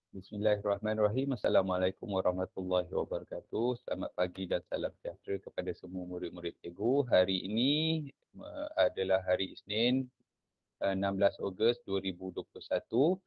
Bismillahirrahmanirrahim. Assalamualaikum warahmatullahi wabarakatuh. Selamat pagi dan salam sejahtera kepada semua murid-murid cikgu. Hari ini adalah hari Isnin, 16 Ogos 2021.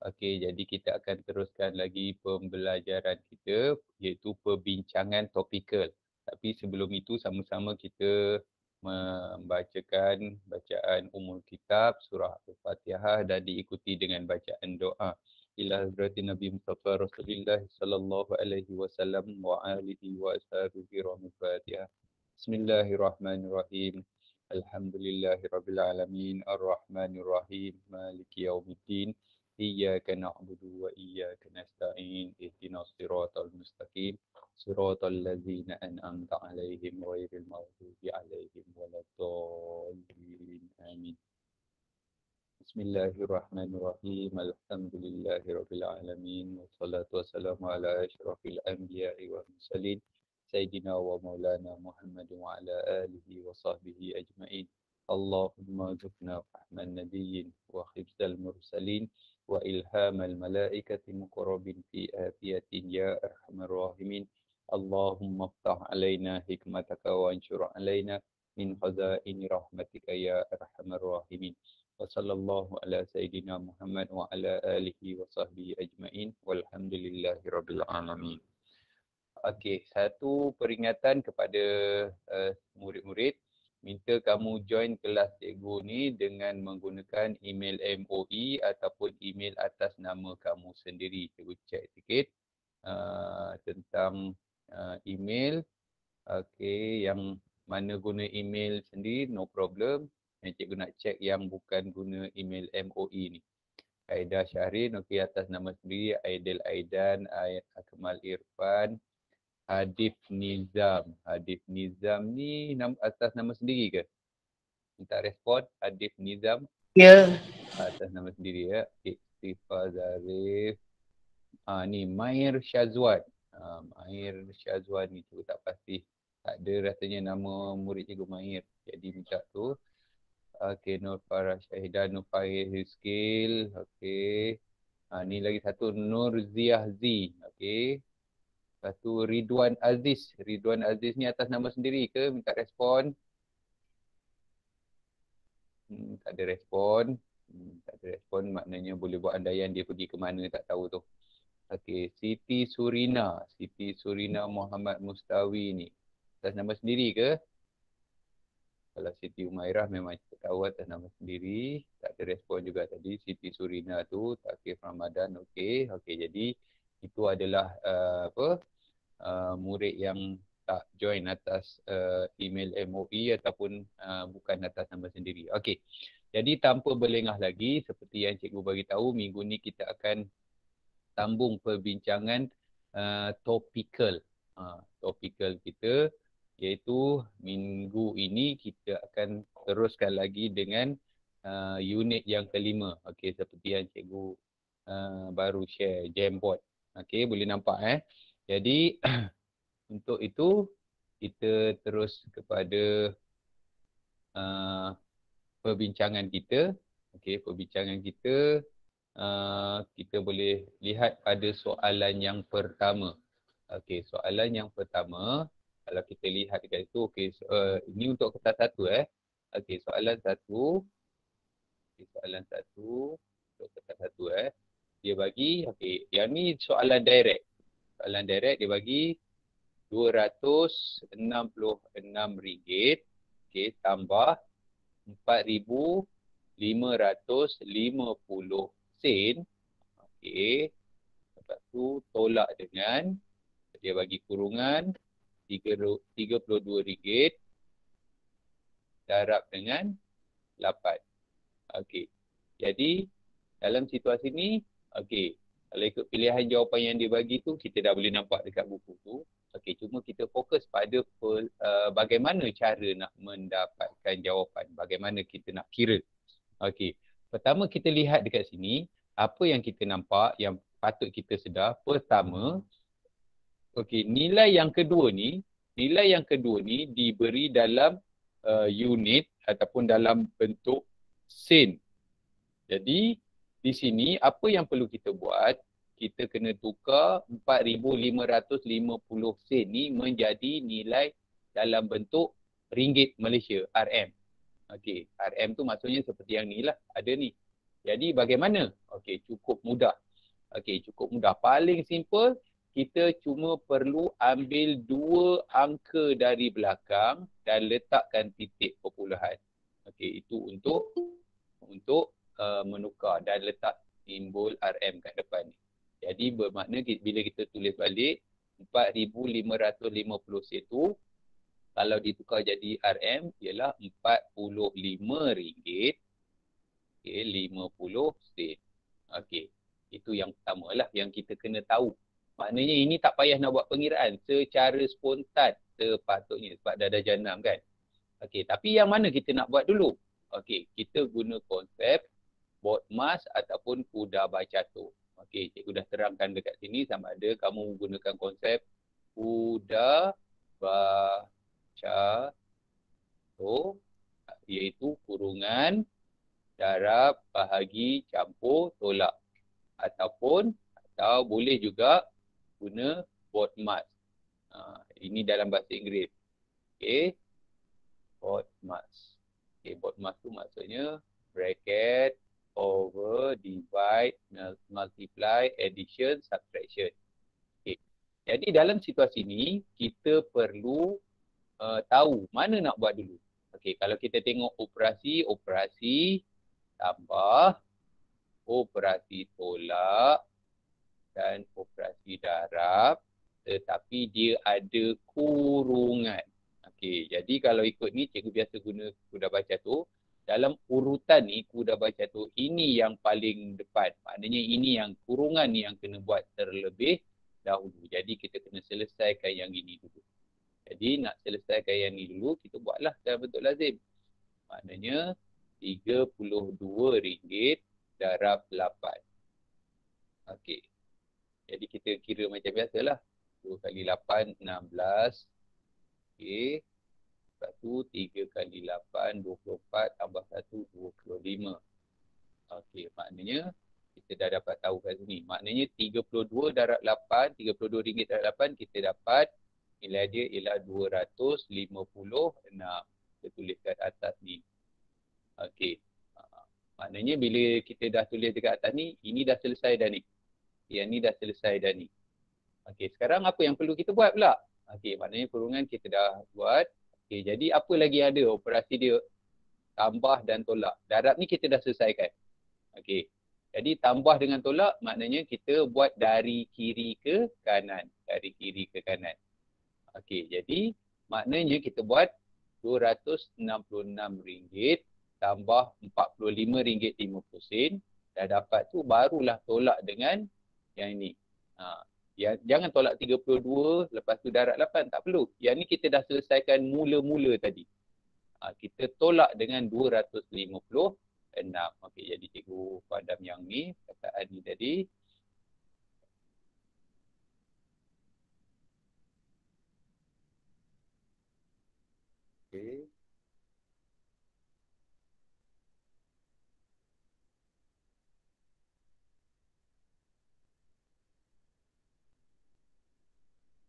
Okey, jadi kita akan teruskan lagi pembelajaran kita iaitu perbincangan topikal. Tapi sebelum itu sama-sama kita membacakan bacaan umul kitab surah Al-Fatihah dan diikuti dengan bacaan doa. Ila hadratin Nabi Mustafa Rasulullah sallallahu alaihi wasallam wa alihi wa ashabihi Fatihah. Bismillahirrahmanirrahim. Alhamdulillahirabbil alamin arrahmanir rahim maliki yaumiddin. Iyyaka na'budu wa iyyaka nasta'in. Ihdinas siratal mustaqim. Siratal ladzina an'amta 'alaihim ghairil maghdubi 'alaihim waladdallin. Amin. Bismillahirrahmanirrahim. Alhamdulillahirabbil alamin. Wassalatu wassalamu ala asyrafil anbiya'i wal mursalin. Sayyidina wa maulana Muhammad wa ala alihi wa sahbihi ajma'in. Allahumma zukna fahman nabiyyin wa khibzal mursalin wa ilhamal malaikati muqarrabin fi afiyatin ya arhamar rahimin. Allahumma ftah alaina hikmataka wa anshur alaina min khazaini rahmatika ya arhamar rahimin. Wa sallallahu ala sayyidina Muhammad wa ala alihi wa sahbihi ajma'in walhamdulillahi rabbil alamin. Okey, satu peringatan kepada murid-murid, minta kamu join kelas cikgu ni dengan menggunakan email MOE ataupun email atas nama kamu sendiri. Cikgu check sikit tentang email. Okey, yang mana guna email sendiri no problem. Yang cikgu nak check yang bukan guna email MOE ni. Aida Syahrin, okey, atas nama sendiri. Aidil Aidan, Akmal Irfan, Hadif Nizam. Hadif Nizam ni atas nama sendiri ke? Minta respon. Hadif Nizam. Ya. Atas nama sendiri ya. Istifa Zarif. Ni Mair Syazwan. Mair Syazwan ni cikgu tak pasti. Tak ada rasanya nama murid cikgu Mair. Jadi minta tu. Okey, Nur Farah Syahidah, Nur Fahir Rizkil. Okey. Ni lagi satu Nur Ziah Z. Okey. Satu Ridwan Aziz. Ridwan Aziz ni atas nama sendiri ke? Minta respon. Tak ada respon. Tak ada respon maknanya boleh buat andaian dia pergi ke mana tak tahu tu. Okey, Siti Surina. Siti Surina Muhammad Mustawi ni. Atas nama sendiri ke? Kalau Siti Umairah memang kita tahu atas nama sendiri. Tak ada respon juga tadi. Siti Surina tu, Takif Ramadan. Okey. Okey, jadi itu adalah murid yang tak join atas email MOE ataupun bukan atas nama sendiri. Okey. Jadi tanpa berlengah lagi, seperti yang cikgu bagi tahu, minggu ni kita akan sambung perbincangan topikal. Topikal kita, iaitu minggu ini kita akan teruskan lagi dengan unit yang kelima. Okey, seperti yang cikgu baru share, Jamboard. Okey, boleh nampak Jadi untuk itu kita terus kepada perbincangan kita. Okey, perbincangan kita kita boleh lihat pada soalan yang pertama. Okey, soalan yang pertama, kalau kita lihat dekat situ, okey, ini untuk kertas satu Okey, soalan satu. Okay, soalan satu untuk kertas satu dia bagi, okey, yang ni soalan direct. Soalan direct dia bagi RM266, okey, tambah RM4,550. Okey. Lepas tu tolak dengan dia bagi kurungan RM32 darab dengan 8. Okey. Jadi dalam situasi ni, okey, kalau ikut pilihan jawapan yang dia bagi tu, kita dah boleh nampak dekat buku tu. Okey, cuma kita fokus pada bagaimana cara nak mendapatkan jawapan, bagaimana kita nak kira. Okey. Pertama kita lihat dekat sini, apa yang kita nampak yang patut kita sedar. Pertama, okey, nilai yang kedua ni diberi dalam unit ataupun dalam bentuk sen. Jadi di sini apa yang perlu kita buat, kita kena tukar 4,550 sen ni menjadi nilai dalam bentuk ringgit Malaysia, RM. Okey, RM tu maksudnya seperti yang ni lah, ada ni. Jadi bagaimana? Okey, cukup mudah. Okey, cukup mudah. Paling simple, kita cuma perlu ambil dua angka dari belakang dan letakkan titik perpuluhan. Okey, itu untuk menukar dan letak simbol RM kat depan ni. Jadi bermakna bila kita tulis balik 4,550 sen tu, kalau ditukar jadi RM ialah RM45, okay, 50 sen. Okey, itu yang pertama lah yang kita kena tahu. Maknanya ini tak payah nak buat pengiraan, secara spontan sepatutnya sebab dah ada jenam kan. Okey, tapi yang mana kita nak buat dulu? Okey, kita guna konsep BODMAS ataupun kuda bacatur. Okey, cikgu dah terangkan dekat sini sama ada kamu menggunakan konsep kuda bacatur, iaitu kurungan, darab, bahagi, campur, tolak. Atau boleh juga guna BODMAS. Ini dalam bahasa Inggeris. Okey, BODMAS. Okey, BODMAS tu maksudnya bracket, over, divide, multiply, addition, subtraction. Okay. Jadi dalam situasi ni, kita perlu tahu mana nak buat dulu. Okay. Kalau kita tengok operasi tambah, operasi tolak dan operasi darab, tetapi dia ada kurungan. Okay. Jadi kalau ikut ni, cikgu biasa guna kuda bacatur. Dalam urutan ni, kuda bacatur ini yang paling depan. Maknanya ini yang kurungan ni yang kena buat terlebih dahulu. Jadi kita kena selesaikan yang ini dulu. Jadi nak selesaikan yang ini dulu, kita buatlah dalam bentuk lazim. Maknanya RM32 darab 8. Okey. Jadi kita kira macam biasalah. 2 kali 8, 16. Okey. Lepas tu 3 kali 8, 24 tambah 1, 25. Okey, maknanya kita dah dapat tahu kat sini. Maknanya 32 darab 8, RM32 darab 8, kita dapat nilai dia ialah 256. Kita tulis kat atas ni. Okey. Maknanya bila kita dah tulis dekat atas ni, ini dah selesai dah ni. Yang ni dah selesai dah ni. Okey, sekarang apa yang perlu kita buat pula? Okey, maknanya kurungan kita dah buat. Okay, jadi apa lagi ada operasi dia? Tambah dan tolak. Darab ni kita dah selesaikan. Okey. Jadi tambah dengan tolak maknanya kita buat dari kiri ke kanan. Dari kiri ke kanan. Okey, jadi maknanya kita buat RM266 tambah RM45.50. Dah dapat tu barulah tolak dengan yang ini. Ya, jangan tolak 32, lepas tu darab 8. Tak perlu. Yang ni kita dah selesaikan mula-mula tadi. Kita tolak dengan 256. Okey, jadi cikgu padam yang ni, kataan ni tadi. Okey.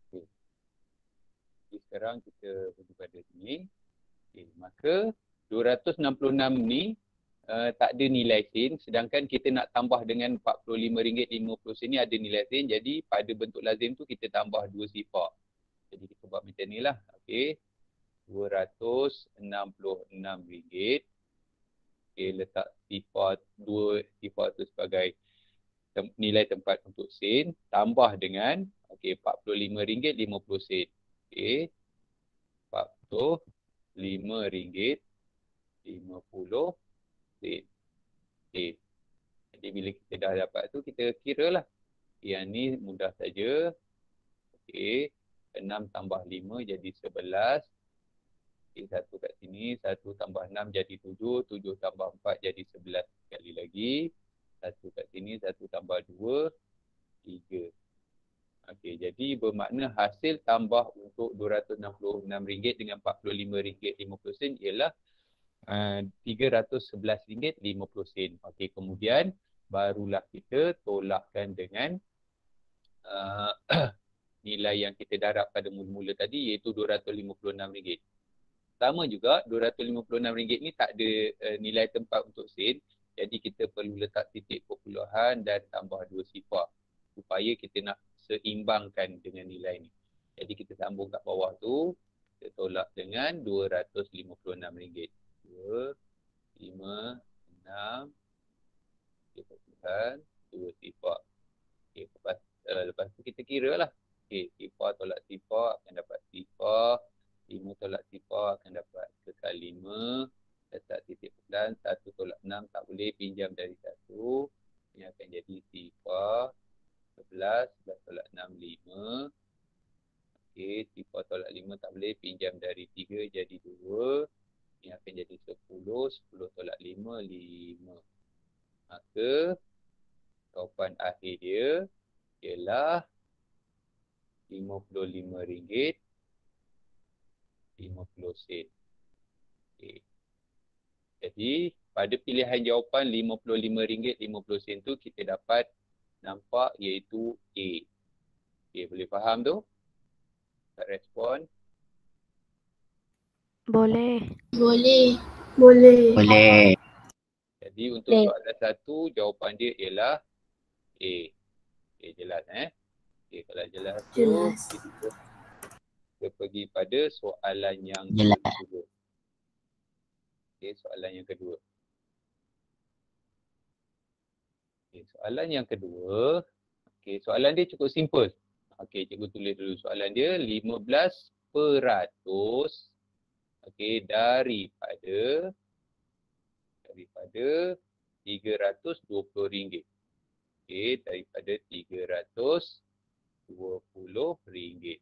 Okay. Jadi sekarang kita pergi pada sini. Okay. Maka 266 ni tak ada nilai sen, sedangkan kita nak tambah dengan RM45.50 ni ada nilai sen. Jadi pada bentuk lazim tu kita tambah 2 sifar. Jadi kita buat macam ni lah. Okey. RM266. Okay, letak sifar 2 sifar tu sebagai nilai tempat untuk sen, tambah dengan RM45.50. Okey. RM45.50. Okey. Jadi bila kita dah dapat tu, kita kira lah. Yang ni mudah saja. Okey. 6 tambah 5 jadi 11. Okey, 1 kat sini. 1 tambah 6 jadi 7. 7 tambah 4 jadi 11 sekali lagi. 1 kat sini. 1 tambah 2. 3. Okey, jadi bermakna hasil tambah untuk RM266 dengan RM45.50 ialah RM311.50. Okey, kemudian barulah kita tolakkan dengan uh, nilai yang kita darab pada mula-mula tadi iaitu RM256. Sama juga RM256 ni tak ada nilai tempat untuk sen. Jadi kita perlu letak titik perpuluhan dan tambah 2 sifar supaya kita nak seimbangkan dengan nilai ni. Jadi kita sambung kat bawah tu, kita tolak dengan RM256. 2, 5, 6, perpuluhan 2 sifar. Okay, lepas tu kita kira lah. Okay, sifar tolak sifar akan dapat sifar. 5 tolak sifar akan dapat kekal 5. Letak titik pelan. 1 tolak 6 tak boleh pinjam dari 1. Ini akan jadi sifar 11. 11 tolak 6, 5. Okay, sifar tolak 5 tak boleh pinjam dari 3 jadi 2. Ini akan jadi 10. 10 tolak 5, 5. Maka jawapan akhir dia ialah RM55.50. Okay. Jadi pada pilihan jawapan RM55.50 tu kita dapat nampak iaitu A. Okay, boleh faham tu? Tak respon? Boleh. Boleh. Boleh. Boleh. Jadi untuk soalan 1 jawapan dia ialah A. Okay, jelas Okay, kalau jelas tu Jelas. kita pergi pada soalan yang Jelas. kedua. Okay, soalan yang kedua. Okay, soalan yang kedua. Okay, soalan dia cukup simple. Okay, cikgu tulis dulu soalan dia. 15% okay, daripada RM320. Okay, daripada RM320.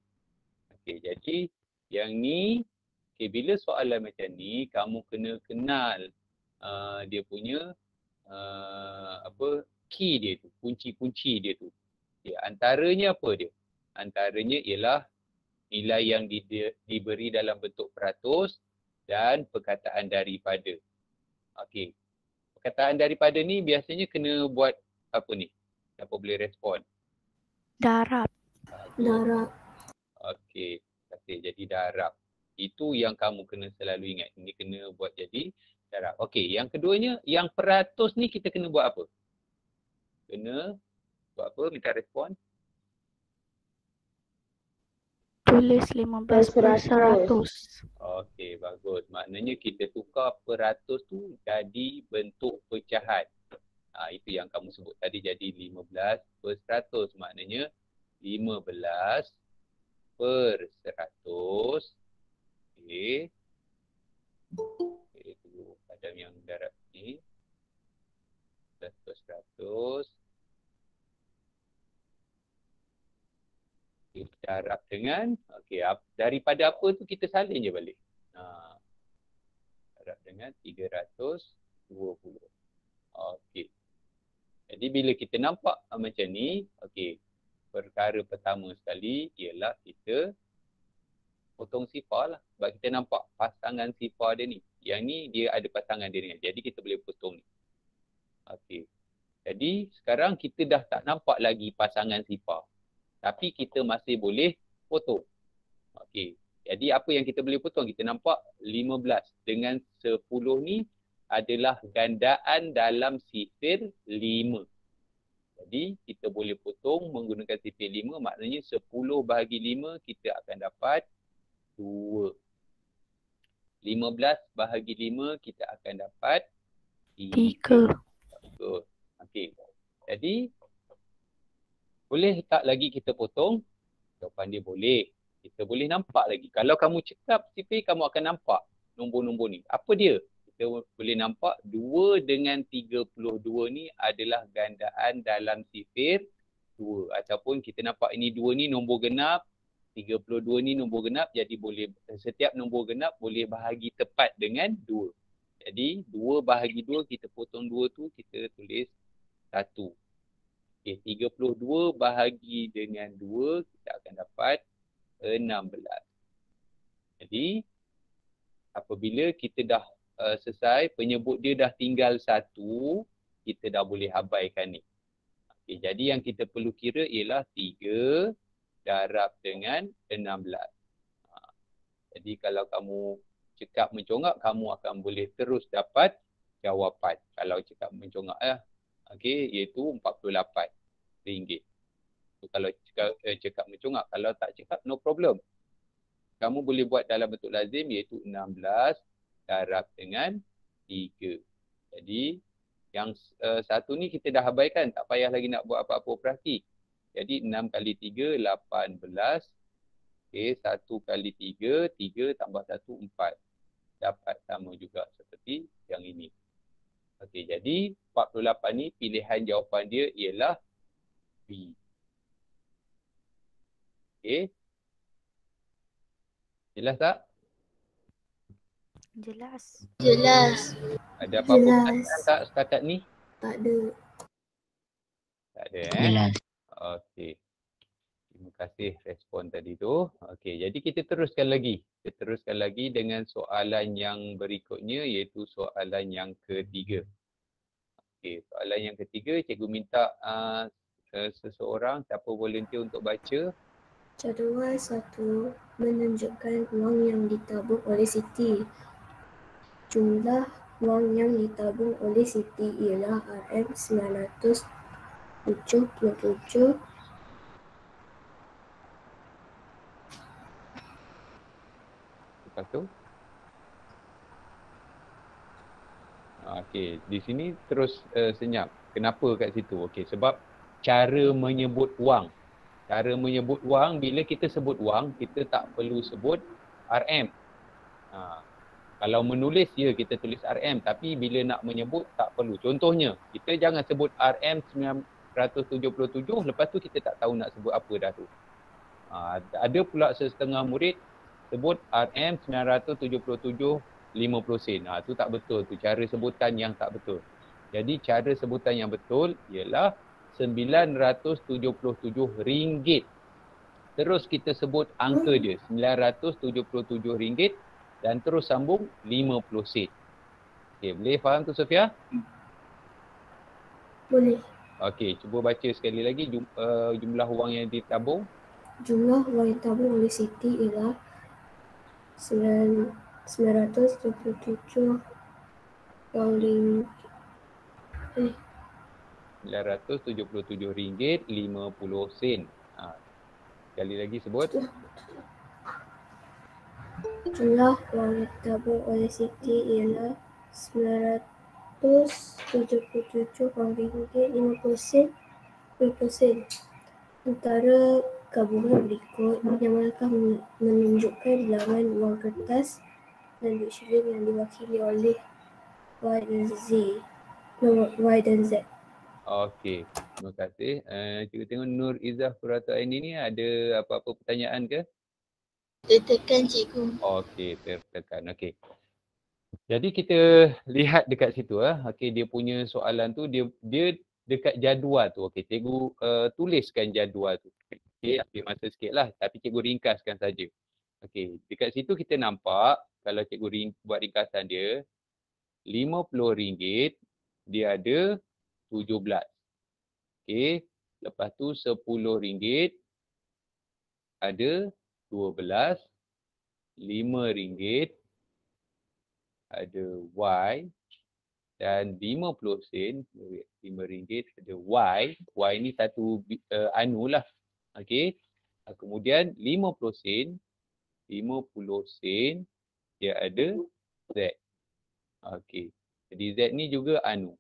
Okay, jadi yang ni, okay, bila soalan macam ni, kamu kena kenal dia punya key dia tu, kunci-kunci dia tu. Okay, antaranya apa dia? Antaranya ialah nilai yang diberi dalam bentuk peratus dan perkataan daripada. Okey. Perkataan daripada ni biasanya kena buat apa ni? Siapa boleh respon? Darab. Darab. Okey. Jadi darab. Itu yang kamu kena selalu ingat. Ini kena buat jadi darab. Okey. Yang keduanya, yang peratus ni kita kena buat apa? Kena buat apa? Minta respon. Tulis 15%. Okey, bagus. Maknanya kita tukar peratus tu jadi bentuk pecahan. Itu yang kamu sebut tadi jadi 15%. Maknanya 15%. Okey. Tunggu padam yang darab ni. 15%. Darab dengan, daripada apa tu kita salin je balik. Darab dengan 320. Okey. Jadi bila kita nampak macam ni, perkara pertama sekali ialah kita potong sifar lah. Sebab kita nampak pasangan sifar dia ni. Yang ni dia ada pasangan dia dengan. Jadi kita boleh potong ni. Okey. Jadi sekarang kita dah tak nampak lagi pasangan sifar. Tapi kita masih boleh potong. Okey. Jadi apa yang kita boleh potong? Kita nampak 15 dengan 10 ni adalah gandaan dalam sifir 5. Jadi kita boleh potong menggunakan sifir 5. Maknanya 10 bahagi 5 kita akan dapat 2. 15 bahagi 5 kita akan dapat 3. Okey. Jadi boleh tak lagi kita potong? Jawapan dia boleh. Kita boleh nampak lagi. Kalau kamu cekap sifir, kamu akan nampak nombor-nombor ni. Apa dia? Kita boleh nampak 2 dengan 32 ni adalah gandaan dalam sifir 2. Ataupun kita nampak ini 2 ni nombor genap, 32 ni nombor genap. Jadi boleh setiap nombor genap boleh bahagi tepat dengan 2. Jadi 2 bahagi 2, kita potong 2 tu, kita tulis 1. Okay, 32 bahagi dengan 2, kita akan dapat 16. Jadi, apabila kita dah selesai, penyebut dia dah tinggal 1, kita dah boleh abaikan ni. Okay, jadi yang kita perlu kira ialah 3 darab dengan 16. Jadi kalau kamu cekap mencongak, kamu akan boleh terus dapat jawapan. Kalau cekap mencongak okey, iaitu RM48. So, kalau cekap mencongak, kalau tak cekap no problem. Kamu boleh buat dalam bentuk lazim iaitu 16 darab dengan 3. Jadi yang satu ni kita dah abaikan, tak payah lagi nak buat apa-apa operasi. Jadi 6 kali 3, 18. Okey, 1 kali 3, 3 tambah 1, 4. Dapat sama juga seperti yang ini. Okey, jadi 48 ni pilihan jawapan dia ialah B. Okey. Jelas tak? Jelas. Jelas. Ada apa-apa Jelas. pertanyaan tak setakat ni? Tak ada. Tak ada Jelas. Okey. Terima kasih respon tadi tu. Okey, jadi kita teruskan lagi. Kita teruskan lagi dengan soalan yang berikutnya iaitu soalan yang ketiga. Okey, soalan yang ketiga cikgu minta seseorang siapa volunteer untuk baca. Jadual 1 menunjukkan wang yang ditabung oleh Siti. Jumlah wang yang ditabung oleh Siti ialah RM977. Lepas tu okey, di sini terus senyap. Kenapa kat situ? Okey, sebab cara menyebut wang. Cara menyebut wang, bila kita sebut wang, kita tak perlu sebut RM. Kalau menulis, ya kita tulis RM. Tapi bila nak menyebut, tak perlu. Contohnya, kita jangan sebut RM977, lepas tu kita tak tahu nak sebut apa dah tu. Ada pula setengah murid sebut RM977 50 sen. Tu tak betul tu. Cara sebutan yang tak betul. Jadi cara sebutan yang betul ialah RM977. Terus kita sebut angka dia, RM977 dan terus sambung 50 sen. Okey, boleh faham tu Sofia? Boleh. Okey, cuba baca sekali lagi jumlah wang yang ditabung. Jumlah wang yang ditabung oleh Siti ialah RM977 RM977.50. Sekali lagi sebut. Jumlah wang yang ditabung oleh Siti ialah RM977.50. Antara gabungan berikut yang manakah menunjukkan bilangan wang kertas dan duit shilling yang diwakili oleh Y dan Z. Okey, terima kasih. Cikgu tengok Nur Izzah Qurratu Aini ni ada apa-apa pertanyaan ke? Tertekan cikgu. Okey, tertekan. Okey. Jadi kita lihat dekat situ okey, dia punya soalan tu dia dekat jadual tu. Okey, cikgu tuliskan jadual tu. Okey, ambil masa sikitlah tapi cikgu ringkaskan saja. Okey, dekat situ kita nampak kalau cikgu buat ringkasan dia RM50 dia ada 17. Okey, lepas tu RM10 ada 12. RM5 ada Y dan 50 sen, RM5 ada Y. Y ni satu anu lah. Okey. Kemudian 50 sen dia ada Z. Okey. Jadi Z ni juga anu.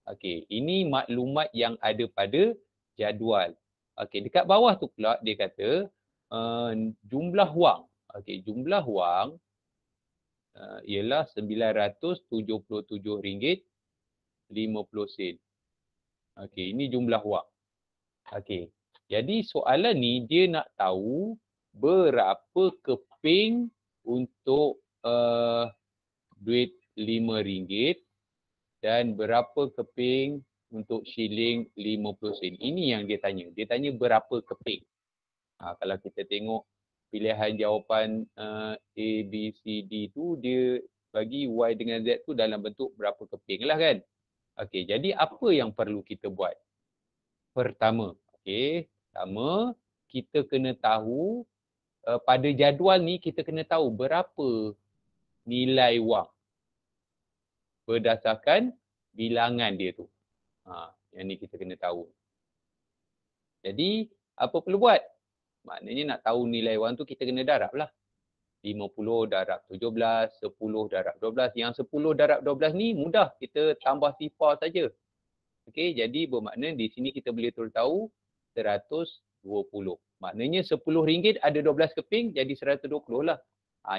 Okey, ini maklumat yang ada pada jadual. Okey, dekat bawah tu pula dia kata jumlah wang. Okey, jumlah wang ialah RM977.50. Okey, ini jumlah wang. Okey. Jadi soalan ni dia nak tahu berapa keping untuk duit RM5 dan berapa keping untuk shilling 50 sen. Ini yang dia tanya. Dia tanya berapa keping. Kalau kita tengok pilihan jawapan A, B, C, D tu dia bagi Y dengan Z tu dalam bentuk berapa keping lah kan. Okey, jadi apa yang perlu kita buat? pertama. Okey, pertama kita kena tahu pada jadual ni kita kena tahu berapa nilai wang berdasarkan bilangan dia tu. Yang ni kita kena tahu. Jadi apa perlu buat? Maknanya nak tahu nilai wang tu kita kena darab lah. 50 darab 17, 10 darab 12. Yang 10 darab 12 ni mudah, kita tambah sifar saja. Okey, jadi bermakna di sini kita boleh terus tahu 120. Maknanya RM10 ada 12 keping, jadi 120 lah.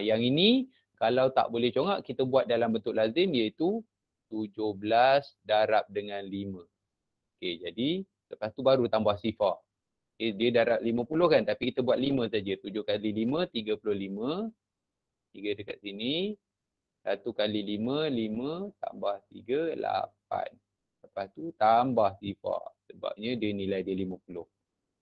Yang ini kalau tak boleh congak, kita buat dalam bentuk lazim iaitu 17 darab dengan 5. Okey, jadi lepas tu baru tambah sifar. Okay, dia darab 50 kan, tapi kita buat 5 saja. 7 kali 5, 35. 3 dekat sini. 1 kali 5, 5 tambah 3, 8. Lepas tu tambah sifar. Sebabnya dia nilai dia 50.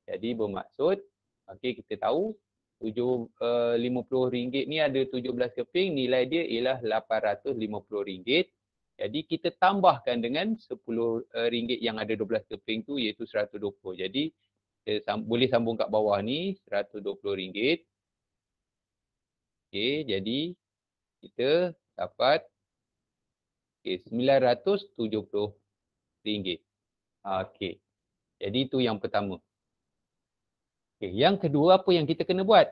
Jadi bermaksud, okay, kita tahu RM50 ni ada 17 keping, nilai dia ialah RM850. Jadi kita tambahkan dengan RM10 yang ada 12 keping tu iaitu 120. Jadi boleh sambung kat bawah ni RM120. Okey, jadi kita dapat RM970. Okey. Jadi itu yang pertama. Okey, yang kedua apa yang kita kena buat?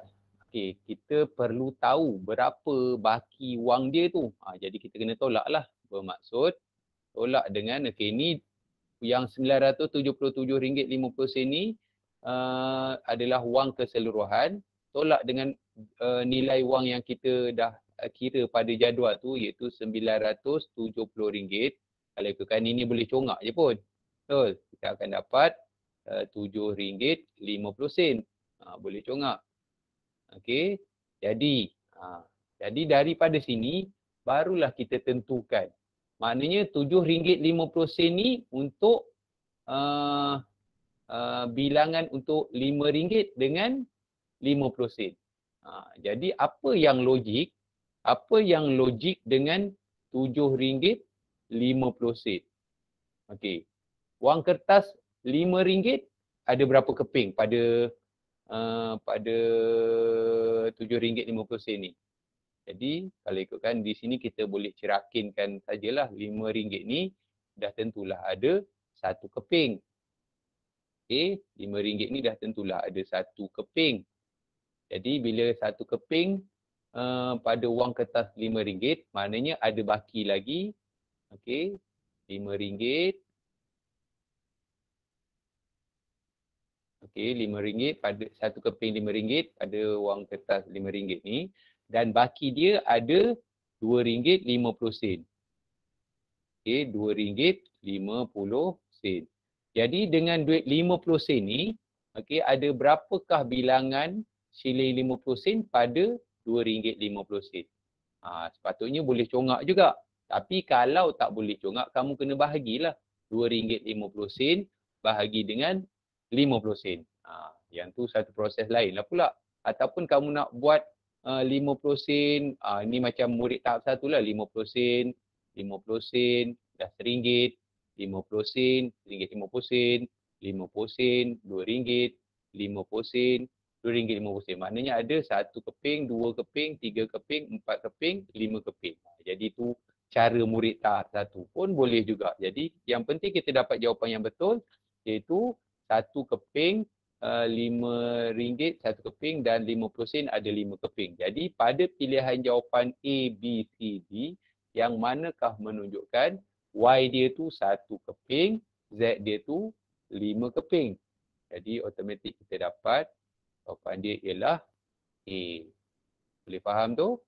Okey, kita perlu tahu berapa baki wang dia tu. Jadi kita kena tolak lah. Bermaksud tolak dengan ni yang RM977.50 ni adalah wang keseluruhan, tolak dengan nilai wang yang kita dah kira pada jadual tu iaitu RM970. Kalau ikutkan ini boleh congak je pun. Betul. Kita akan dapat RM7.50. Boleh congak. Okey. Jadi daripada sini barulah kita tentukan. Maknanya RM7.50 ni untuk bilangan untuk RM5 dengan RM50. Jadi apa yang logik? Apa yang logik dengan RM7.50? Okey. Wang kertas RM5 ada berapa keping pada RM7.50 ni? Jadi kalau ikutkan di sini kita boleh cerakinkan sajalah RM5 ni dah tentulah ada 1 keping. Okey, RM5 ni dah tentulah ada 1 keping. Jadi bila 1 keping pada wang kertas RM5, maknanya ada baki lagi. Okey, RM5. Okey, RM5 pada 1 keping RM5 pada wang kertas RM5 ni. Dan baki dia ada RM2.50. Okey, RM2.50. Jadi dengan duit 50 sen ni, okey, ada berapakah bilangan shilling 50 sen pada RM2.50? Sepatutnya boleh congak juga. Tapi kalau tak boleh congak, kamu kena bahagilah RM2.50 bahagi dengan 50 sen. Yang tu satu proses lain lah pula. Ataupun kamu nak buat 50 sen, ni macam murid tahap 1 lah, 50 sen, 50 sen, dah RM1, 50 sen, RM1.50 sen, 50 sen, RM2, 50 sen, RM2.50. Maknanya ada 1 keping, 2 keping, 3 keping, 4 keping, 5 keping. Jadi tu cara murid tahap 1 pun boleh juga. Jadi yang penting kita dapat jawapan yang betul iaitu 1 keping, RM5 1 keping dan 50 sen ada 5 keping. Jadi pada pilihan jawapan A, B, C, D, yang manakah menunjukkan Y dia tu 1 keping, Z dia tu 5 keping. Jadi automatik kita dapat jawapan dia ialah A. Boleh faham tu?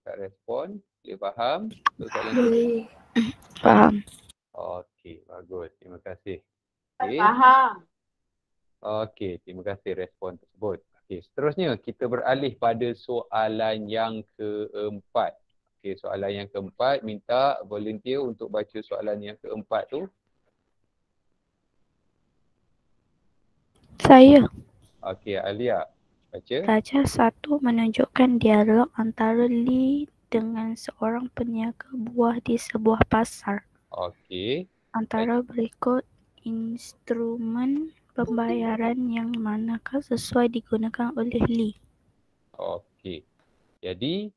Tak respon? Boleh faham? Boleh. Faham. Okey, bagus. Terima kasih. Faham. Okey, terima kasih respon tersebut. Okey, seterusnya kita beralih pada soalan yang keempat. Okey, soalan yang keempat, minta volunteer untuk baca soalan yang keempat tu. Saya. Okey, Alia, baca. Darjah 1 menunjukkan dialog antara Lee dengan seorang peniaga buah di sebuah pasar. Okey, Antara berikut instrumen pembayaran yang manakah sesuai digunakan oleh Lee? Okey. Jadi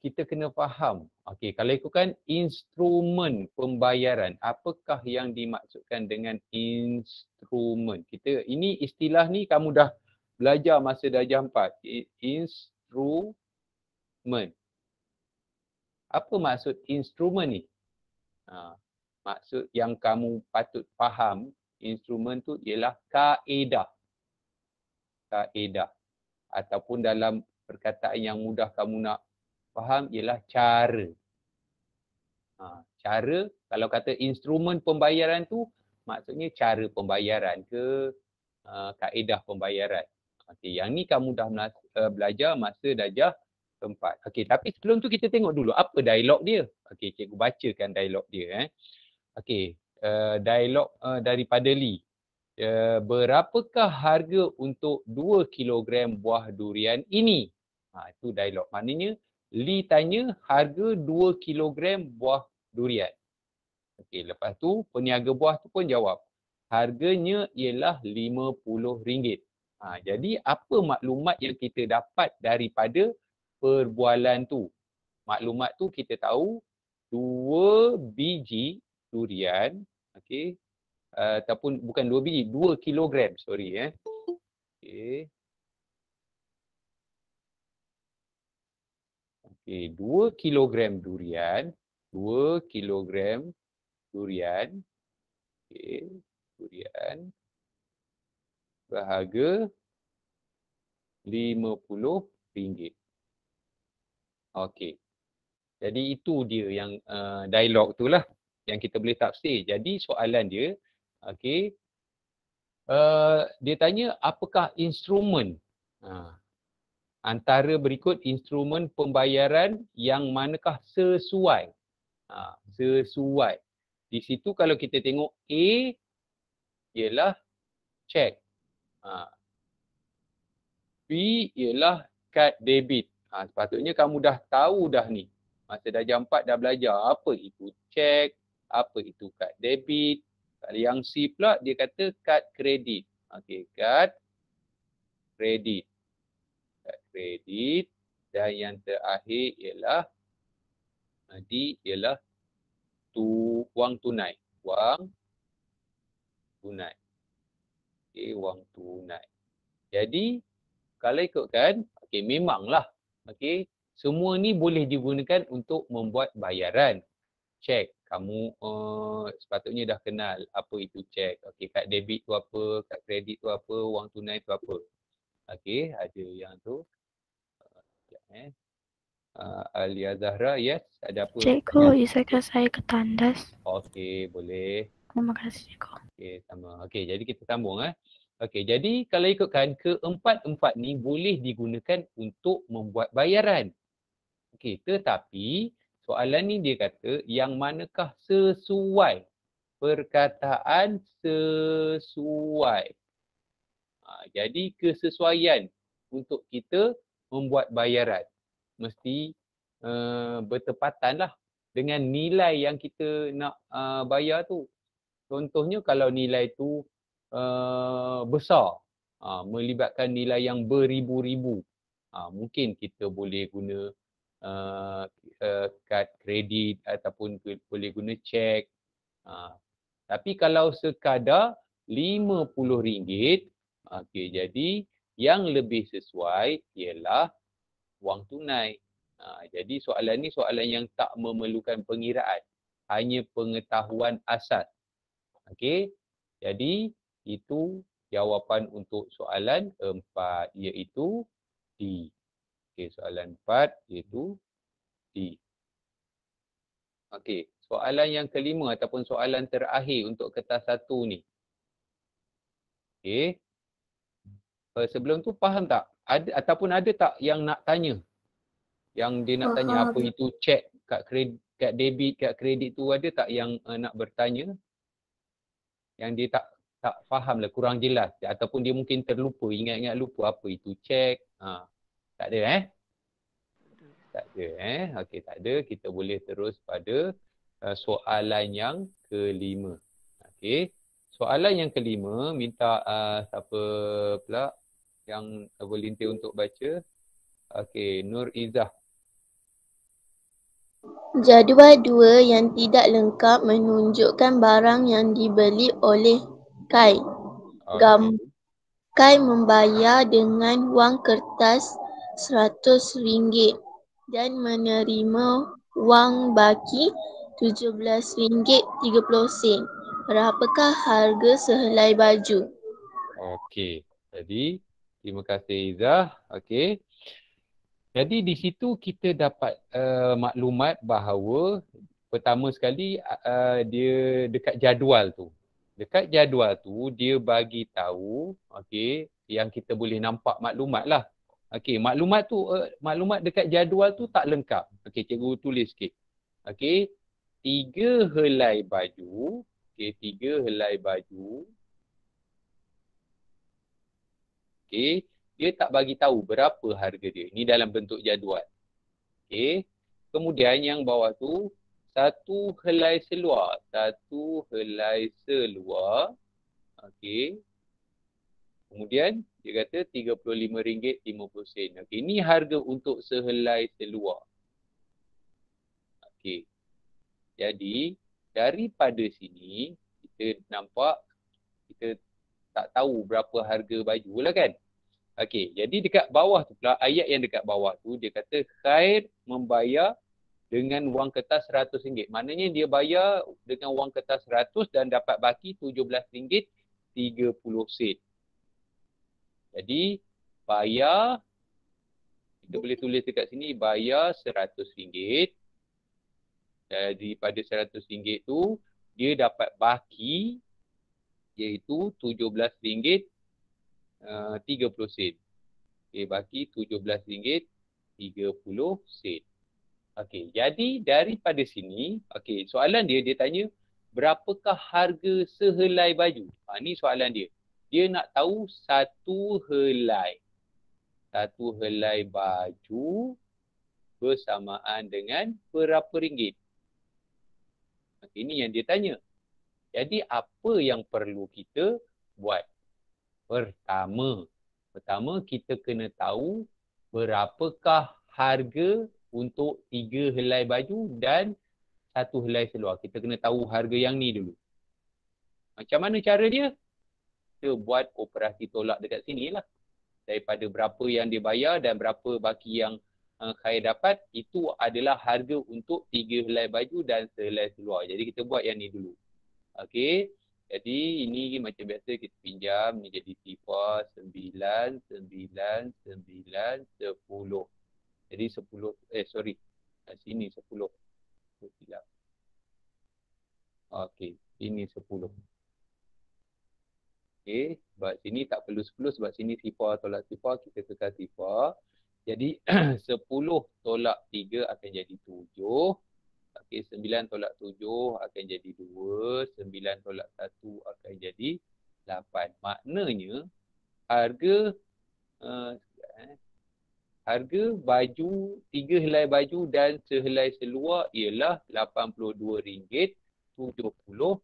kita kena faham. Okey, kalau ikutkan instrumen pembayaran, apakah yang dimaksudkan dengan instrumen? Ini istilah ni kamu dah belajar masa darjah 4. Instrumen. Apa maksud instrumen ni? Maksud yang kamu patut faham, instrumen tu ialah kaedah. Kaedah. Ataupun dalam perkataan yang mudah kamu nak faham ialah cara. Cara, kalau kata instrumen pembayaran tu maksudnya cara pembayaran ke kaedah pembayaran. Okey, yang ni kamu dah belajar masa darjah 4. Okey, tapi sebelum tu kita tengok dulu apa dialog dia. Okey, cikgu bacakan dialog dia. Okey, dialog daripada Lee. Berapakah harga untuk 2 kilogram buah durian ini? Itu dialog. Maknanya Lee tanya harga 2 kilogram buah durian. Okey, lepas tu peniaga buah tu pun jawab. Harganya ialah RM50. Jadi apa maklumat yang kita dapat daripada perbualan tu? Maklumat tu kita tahu 2 biji durian, okey, ataupun bukan 2 biji, 2 kilogram, sorry. Okey. Okey, 2 kilogram durian, 2 kilogram durian, okey, durian berharga RM50. Okey. Jadi itu dia yang dialog tu lah yang kita boleh tafsir. Jadi soalan dia, okey, dia tanya apakah instrumen antara berikut instrumen pembayaran yang manakah sesuai. Sesuai. Di situ kalau kita tengok A ialah cek. B ialah kad debit. Sepatutnya kamu dah tahu dah ni. Masa darjah 4 dah belajar apa itu cek, apa itu kad debit. Kalau yang C pula dia kata kad kredit. Okey, kad kredit. Kad kredit. Dan yang terakhir ialah D ialah wang tunai. Wang tunai. Okey, wang tunai. Jadi kalau ikutkan, okey, memanglah, okey, semua ni boleh digunakan untuk membuat bayaran. Cek, kamu sepatutnya dah kenal apa itu cek. Okey, kad debit tu apa, kad kredit tu apa, wang tunai tu apa. Okey, ada yang tu. Sekejap, Alia Zahra, yes, ada apa? Cikgu, izinkan saya ke tandas. Okey, boleh. Terima kasih, Cikgu. Okey, sama. Okey, jadi kita sambung. Okey, jadi kalau ikutkan keempat-empat ni boleh digunakan untuk membuat bayaran. Okey, tetapi soalan ni dia kata yang manakah sesuai. Perkataan sesuai. Jadi kesesuaian untuk kita membuat bayaran mesti bertepatan lah dengan nilai yang kita nak bayar tu. Contohnya kalau nilai tu besar, melibatkan nilai yang beribu-ribu, mungkin kita boleh guna kad kredit ataupun boleh guna cek. Tapi kalau sekadar RM50, okey, jadi yang lebih sesuai ialah wang tunai. Jadi soalan ni soalan yang tak memerlukan pengiraan, hanya pengetahuan asas. Okey, jadi itu jawapan untuk soalan 4 iaitu D. Okey, soalan 4 iaitu D. Okey, soalan yang kelima ataupun soalan terakhir untuk kertas 1 ni. Okey. Sebelum tu faham tak? Ada ataupun ada tak yang nak tanya? Yang dia nak tanya apa itu cek, kad kredit, kad debit, kad kredit tu ada tak yang nak bertanya? Yang dia tak faham lah, kurang jelas ataupun dia mungkin terlupa, ingat-ingat lupa apa itu cek. Tak ada Tak ada Okey, tak ada. Kita boleh terus pada soalan yang kelima. Okey. Soalan yang kelima, minta siapa pula yang volunteer untuk baca? Okey, Nur Izzah. Jadual 2 yang tidak lengkap menunjukkan barang yang dibeli oleh Kai. Okey. Kai membayar dengan wang kertas RM100 dan menerima wang baki RM17.30. Berapakah harga sehelai baju? Okey. Jadi, terima kasih Izzah. Okey. Jadi di situ kita dapat maklumat bahawa pertama sekali dia dekat jadual tu. Dekat jadual tu dia bagi tahu, okey, yang kita boleh nampak maklumat lah. Okey, maklumat tu maklumat dekat jadual tu tak lengkap. Okey, cikgu tulis sikit. Okey, 3 helai baju, okey, 3 helai baju. Okey, dia tak bagi tahu berapa harga dia. Ini dalam bentuk jadual. Okey. Kemudian yang bawah tu, 1 helai seluar. 1 helai seluar. Okey. Kemudian dia kata RM35.50. Okey, ini harga untuk sehelai seluar. Okey. Jadi, daripada sini kita nampak kita tak tahu berapa harga baju lah kan. Okey, jadi dekat bawah tu pula, ayat yang dekat bawah tu dia kata Khair membayar dengan wang kertas RM100. Maknanya dia bayar dengan wang kertas RM100 dan dapat baki RM17.30. Jadi bayar, kita boleh tulis dekat sini, bayar RM100. Daripada RM100 tu, dia dapat baki iaitu RM17.30. Okey, baki RM17.30. Okey, jadi daripada sini, okey, soalan dia tanya berapakah harga sehelai baju? Ni soalan dia. Dia nak tahu satu helai baju bersamaan dengan berapa ringgit. Okey, ini yang dia tanya. Jadi apa yang perlu kita buat? Pertama kita kena tahu berapakah harga untuk 3 helai baju dan 1 helai seluar. Kita kena tahu harga yang ni dulu. Macam mana cara dia? Kita buat operasi tolak dekat sini lah. Daripada berapa yang dia bayar dan berapa baki yang Khair dapat, itu adalah harga untuk 3 helai baju dan sehelai seluar. Jadi kita buat yang ni dulu. Okey. Jadi ini macam biasa kita pinjam, ni jadi sifar 9, 9, 9, 10. Jadi 10, sini 10. Silap. Okey, ini 10. Okey, sebab sini tak perlu 10 sebab sini sifar tolak sifar, kita kekal sifar. Jadi 10 tolak 3 akan jadi 7. Okey, 9 tolak 7 akan jadi 2. 9 tolak 1 akan jadi 8. Maknanya harga harga baju, 3 helai baju dan sehelai seluar ialah RM82.70.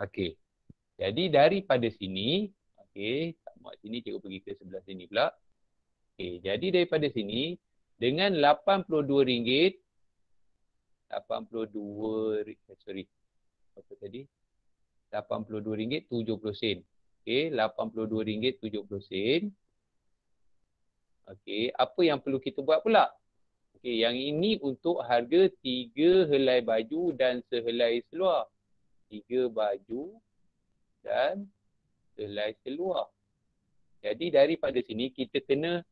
Okey. Jadi daripada sini, okey, tak muat sini, cikgu pergi ke sebelah sini pula. Okey, jadi daripada sini dengan RM82 apa tadi? RM82.70. Okey, RM82.70. Okey, apa yang perlu kita buat pula? Okey, yang ini untuk harga 3 helai baju dan sehelai seluar. 3 baju dan sehelai seluar. Jadi daripada sini kita kena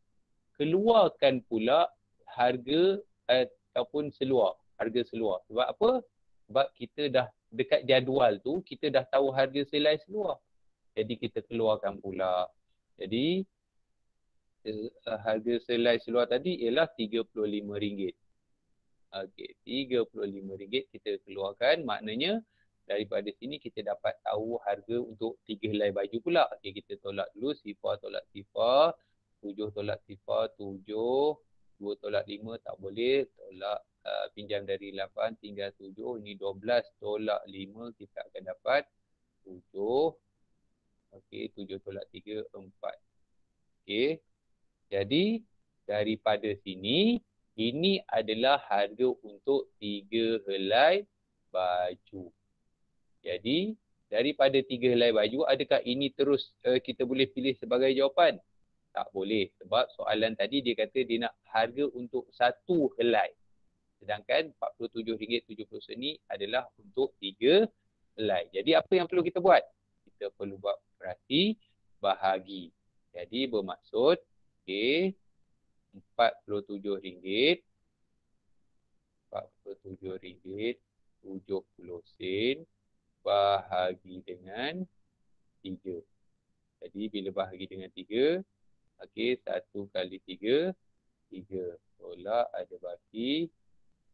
keluarkan pula harga ataupun seluar. Harga seluar. Sebab apa? Sebab kita dah dekat jadual tu, kita dah tahu harga sehelai seluar. Jadi kita keluarkan pula. Jadi harga sehelai seluar tadi ialah RM35. Okey, RM35 kita keluarkan. Maknanya daripada sini kita dapat tahu harga untuk 3 helai baju pula. Okey, kita tolak dulu. Sifar tolak sifar. 7 tolak sifar 7. 2 tolak 5 tak boleh. Tolak pinjam dari 8 tinggal 7. Ini 12 tolak 5, kita akan dapat 7. Okey, 7 tolak 3, 4. Okey. Jadi daripada sini, ini adalah harga untuk 3 helai baju. Jadi daripada 3 helai baju, adakah ini terus kita boleh pilih sebagai jawapan? Tak boleh, sebab soalan tadi dia kata dia nak harga untuk 1 helai. Sedangkan RM47.70 ni adalah untuk 3 helai. Jadi apa yang perlu kita buat? Kita perlu buat operasi bahagi. Jadi bermaksud, okey, RM47.70 bahagi dengan 3. Jadi bila bahagi dengan 3, okey, 1 kali 3, 3. Tolak ada baki,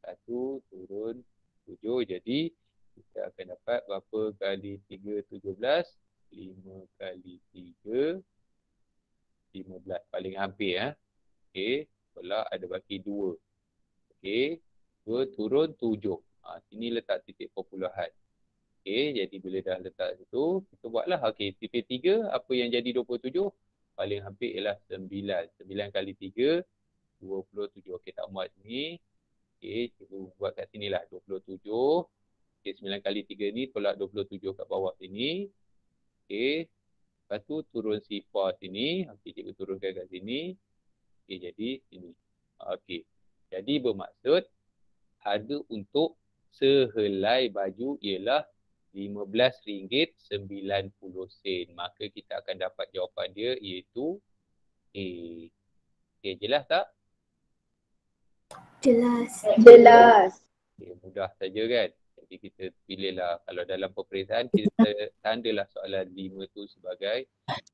1 turun 7. Jadi kita akan dapat berapa kali 3, 17. 5 kali 3, 15. Paling hampir. Okey, tolak ada baki 2. Okey, 2 turun 7. Sini letak titik perpuluhan. Okey, jadi bila dah letak situ, kita buatlah. Okey, titik 3, apa yang jadi 27? Paling hampir ialah 9. 9 kali 3, 27. Okey, tak muat sini. Okey, kita buat kat sini lah, 27. Okey, 9 kali 3 ni tolak 27 kat bawah sini. Okey, lepas tu turun sifar sini. Okey, cikgu turunkan kat sini. Okey, jadi sini. Okey, jadi bermaksud harga untuk sehelai baju ialah RM15.90. Maka kita akan dapat jawapan dia iaitu A. Okey, jelas tak? Jelas. Okay, mudah saja kan? Jadi kita pilihlah, kalau dalam peperiksaan kita tandalah soalan 5 tu sebagai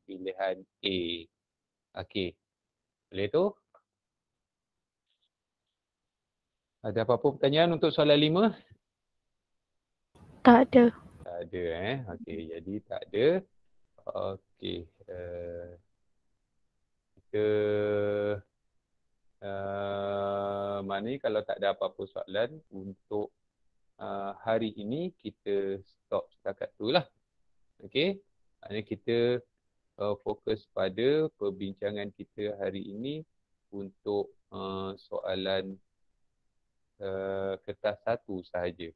pilihan A. Okey, boleh tu? Ada apa-apa pertanyaan untuk soalan 5? Tak ada. Tak ada Okey, jadi tak ada. Okey, kita maknanya kalau tak ada apa-apa soalan untuk hari ini, kita stop setakat tu lah. Okey, maknanya kita fokus pada perbincangan kita hari ini untuk soalan kertas 1 sahaja.